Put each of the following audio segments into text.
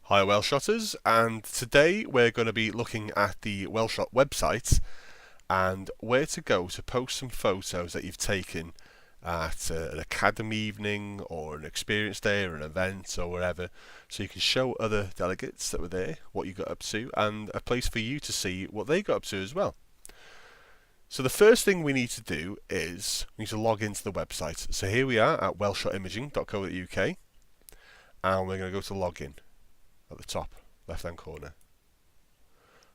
Hi Welshotters, and today we're going to be looking at the Welshot website and where to go to post some photos that you've taken at an academy evening or an experience day or an event or wherever, so you can show other delegates that were there what you got up to and a place for you to see what they got up to as well. So the first thing we need to do is we need to log into the website. So here we are at welshotimaging.co.uk and we're going to go to login at the top left hand corner.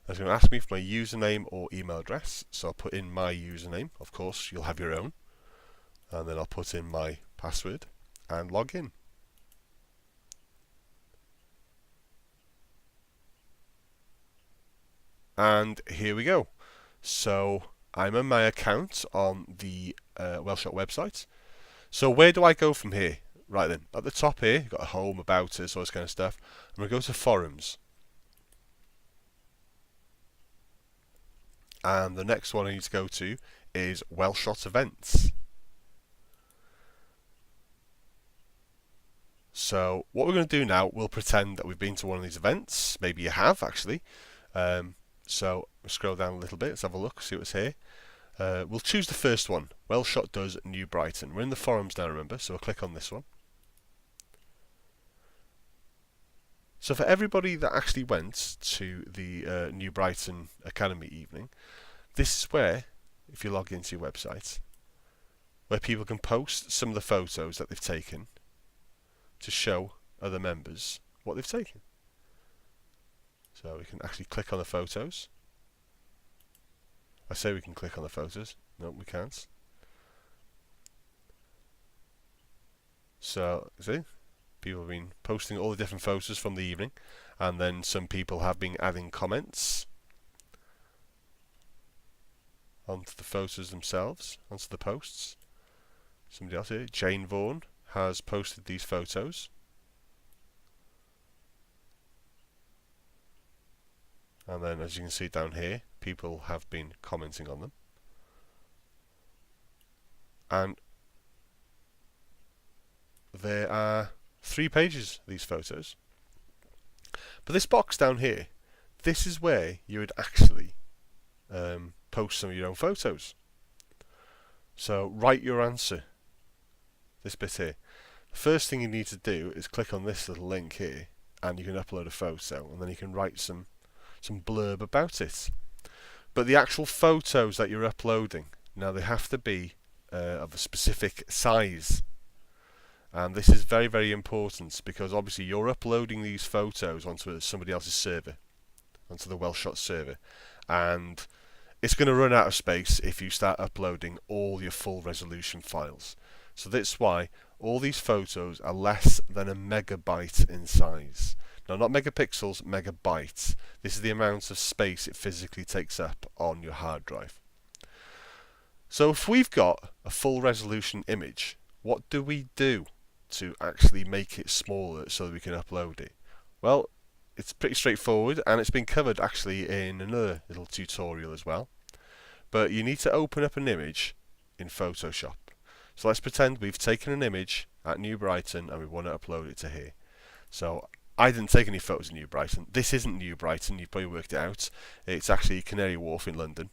It's going to ask me for my username or email address, so I'll put in my username. Of course you'll have your own, and then I'll put in my password and log in. And here we go. So I'm in my account on the Welshot website. So where do I go from here? Right then, at the top here, you've got a home, about us, all this kind of stuff. I'm going to go to forums. And the next one I need to go to is Welshot events. So what we're going to do now, we'll pretend that we've been to one of these events. Maybe you have, actually. So we'll scroll down a little bit, let's have a look, see what's here. We'll choose the first one, Welshot does New Brighton. We're in the forums now, remember, so we'll click on this one. So for everybody that actually went to the New Brighton Academy evening, this is where, if you log into your website, where people can post some of the photos that they've taken to show other members what they've taken. So we can actually click on the photos. I say we can click on the photos. No, we can't. So, see? People have been posting all the different photos from the evening, and then some people have been adding comments onto the photos themselves, onto the posts. Somebody else here, Jane Vaughan, has posted these photos. And then, as you can see down here, people have been commenting on them. And there are 3 pages of these photos. But this box down here, this is where you would actually post some of your own photos. So write your answer. This bit here. The first thing you need to do is click on this little link here, and you can upload a photo, and then you can write some blurb about it. But the actual photos that you're uploading, now they have to be of a specific size. And this is very, very important, because obviously you're uploading these photos onto somebody else's server, onto the Welshot server, and it's going to run out of space if you start uploading all your full resolution files. So that's why all these photos are less than a megabyte in size. Now, not megapixels, megabytes. This is the amount of space it physically takes up on your hard drive. So if we've got a full resolution image, what do we do to actually make it smaller so that we can upload it? Well, it's pretty straightforward, and it's been covered actually in another little tutorial as well. But you need to open up an image in Photoshop. So let's pretend we've taken an image at New Brighton and we want to upload it to here. So I didn't take any photos of New Brighton. This isn't New Brighton, you've probably worked it out. It's actually Canary Wharf in London.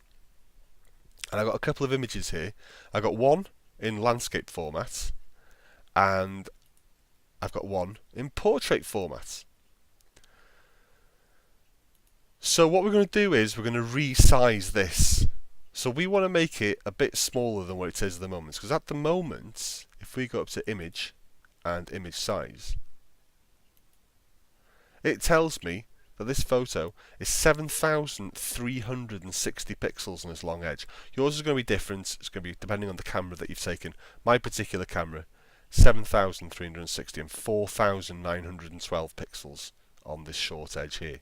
And I've got a couple of images here. I've got one in landscape format, and I've got one in portrait format. So what we're going to do is we're going to resize this. So we want to make it a bit smaller than what it is at the moment, because at the moment, if we go up to image and image size, it tells me that this photo is 7,360 pixels on this long edge. Yours is going to be different. It's going to be depending on the camera that you've taken. My particular camera, 7,360 and 4,912 pixels on this short edge here.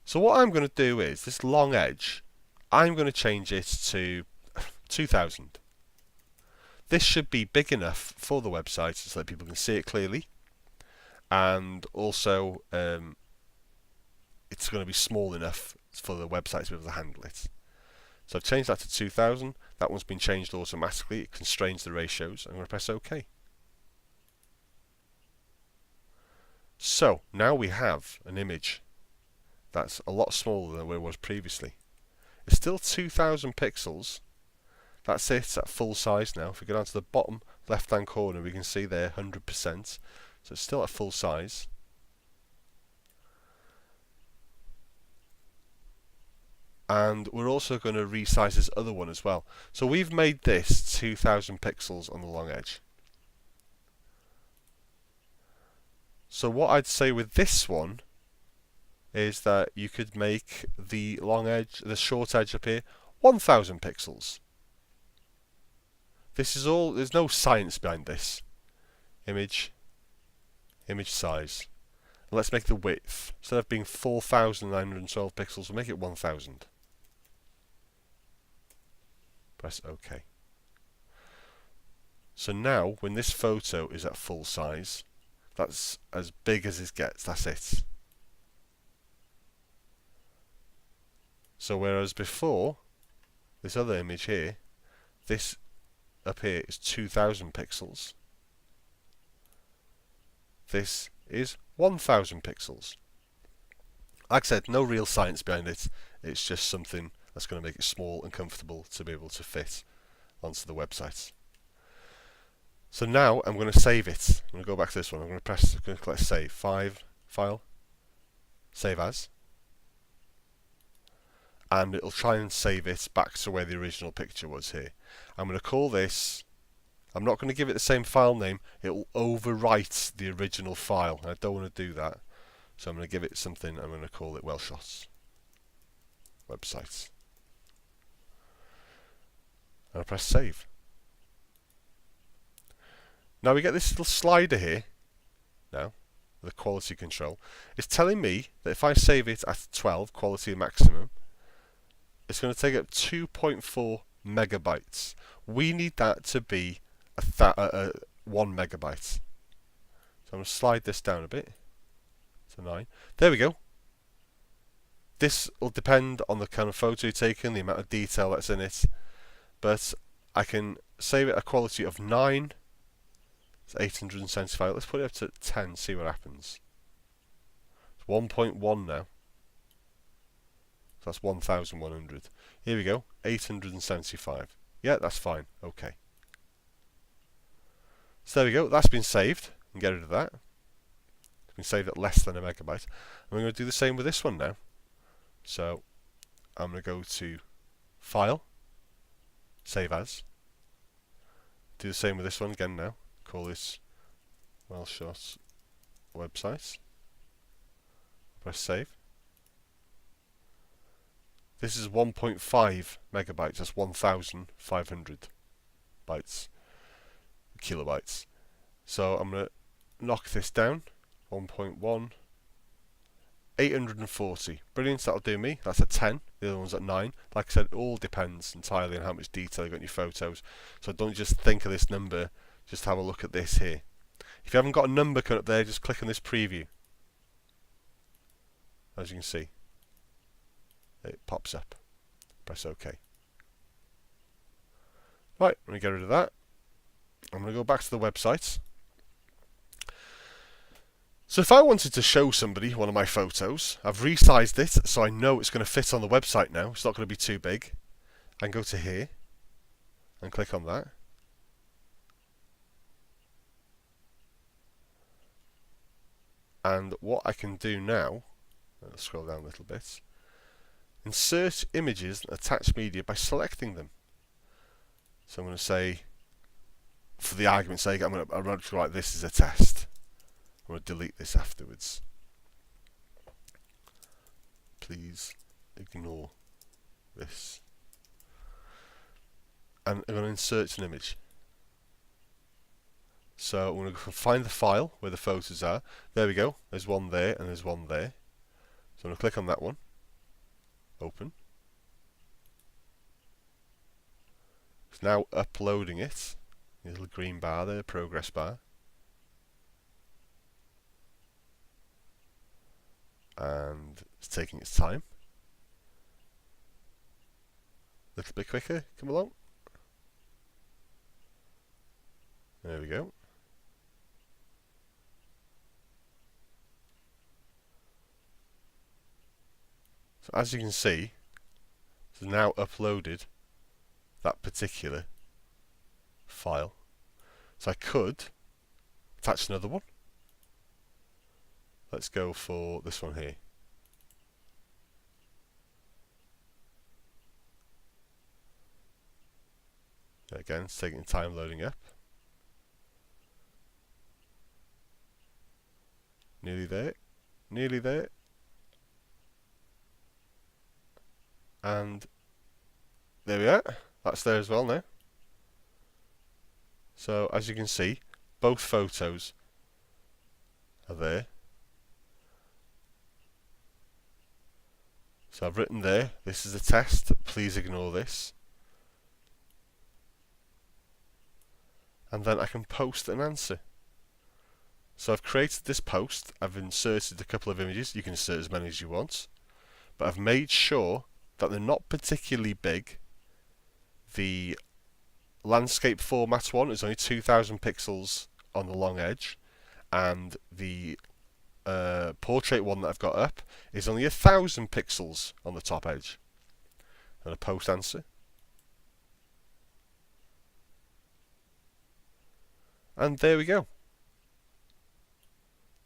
So what I'm going to do is, this long edge, I'm going to change it to 2,000. This should be big enough for the website so that people can see it clearly, and also it's going to be small enough for the website to be able to handle it. So I've changed that to 2000. That one's been changed automatically. It constrains the ratios. I'm going to press OK. So now we have an image that's a lot smaller than where it was previously. It's still 2000 pixels. That's it at full size now. If we go down to the bottom left hand corner, we can see there 100%. So it's still at full size. And we're also going to resize this other one as well. So we've made this 2000 pixels on the long edge. So what I'd say with this one is that you could make the long edge, the short edge up here, 1000 pixels. This is all, there's no science behind this. Image size. And let's make the width. Instead of being 4912 pixels, we'll make it 1000. Press OK. So now, when this photo is at full size, that's as big as it gets, that's it. So whereas before, this other image here, this up here is 2000 pixels. This is 1000 pixels. Like I said, no real science behind it. It's just something that's going to make it small and comfortable to be able to fit onto the website. So now I'm going to save it. I'm going to go back to this one. I'm going to click save. File, save as. And it'll try and save it back to where the original picture was here. I'm going to call this, I'm not going to give it the same file name, it will overwrite the original file. I don't want to do that, so I'm going to give it something, I'm going to call it Welshot website. And I press save. Now we get this little slider here, now, the quality control. It's telling me that if I save it at 12, quality maximum, it's going to take up 2.4 megabytes. We need that to be 1 megabyte. So I'm going to slide this down a bit to 9. There we go. This will depend on the kind of photo you're taking, the amount of detail that's in it. But I can save it a quality of 9. It's 875. Let's put it up to 10, see what happens. It's 1.1 now. That's 1100. Here we go, 875. Yeah, that's fine. Okay. So there we go. That's been saved. And get rid of that. It's been saved at less than a megabyte. And we're going to do the same with this one now. So I'm going to go to File, Save As. Do the same with this one again now. Call this Welshot website. Press Save. This is 1.5 megabytes, that's 1,500 bytes, kilobytes. So I'm going to knock this down, 1.1, 840. Brilliant, that'll do me. That's a 10, the other one's at 9. Like I said, it all depends entirely on how much detail you've got in your photos. So don't just think of this number, just have a look at this here. If you haven't got a number coming up there, just click on this preview. As you can see, it pops up. Press OK. Right, I'm going to get rid of that. I'm going to go back to the website. So if I wanted to show somebody one of my photos, I've resized it so I know it's going to fit on the website now. It's not going to be too big. I can go to here and click on that. And what I can do now, let's scroll down a little bit, insert images and attach media by selecting them. So I'm going to say, for the argument's sake, I'm going to write this as a test. I'm going to delete this afterwards. Please ignore this. And I'm going to insert an image. So I'm going to find the file where the photos are. There we go. There's one there and there's one there. So I'm going to click on that one. Open. It's now uploading it. The little green bar there, progress bar. And it's taking its time. A little bit quicker, come along. There we go. So as you can see, it's now uploaded that particular file. So I could attach another one. Let's go for this one here. Again, it's taking time loading up. Nearly there. Nearly there. And there we are. That's there as well now. So as you can see, both photos are there. So I've written there, this is a test, please ignore this. And then I can post an answer. So I've created this post, I've inserted a couple of images, you can insert as many as you want, but I've made sure that they're not particularly big. The landscape format one is only 2000 pixels on the long edge, and the portrait one that I've got up is only 1000 pixels on the top edge. And a post answer. And there we go.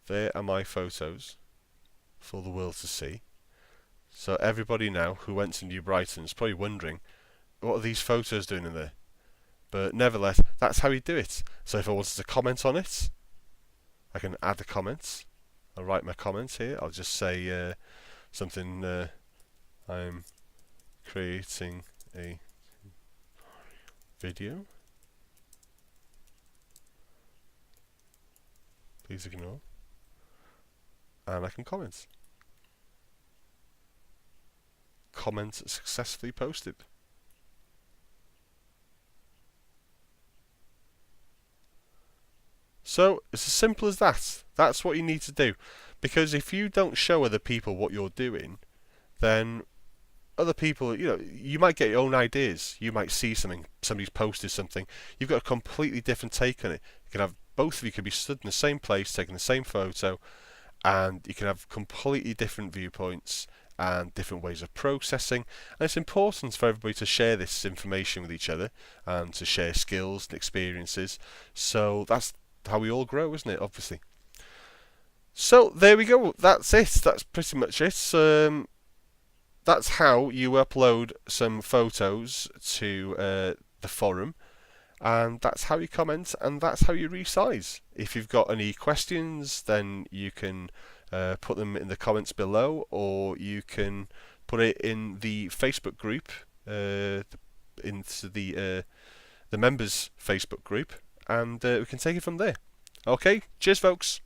There are my photos for the world to see. So everybody now who went to New Brighton is probably wondering, what are these photos doing in there? But nevertheless, that's how you do it. So if I wanted to comment on it, I can add the comments. I'll write my comments here. I'll just say something, I'm creating a video. Please ignore. And I can comment. Comment successfully posted. So it's as simple as that. That's what you need to do. Because if you don't show other people what you're doing, then other people, you might get your own ideas. You might see something, somebody's posted something. You've got a completely different take on it. You can have both of you could be stood in the same place, taking the same photo, and you can have completely different viewpoints and different ways of processing. And it's important for everybody to share this information with each other and to share skills and experiences. So that's how we all grow, isn't it? Obviously. So there we go. That's it. That's pretty much it. That's how you upload some photos to the forum, and that's how you comment, and that's how you resize. If you've got any questions, then you can put them in the comments below, or you can put it in the Facebook group, into the members Facebook group, and we can take it from there. Okay, cheers folks.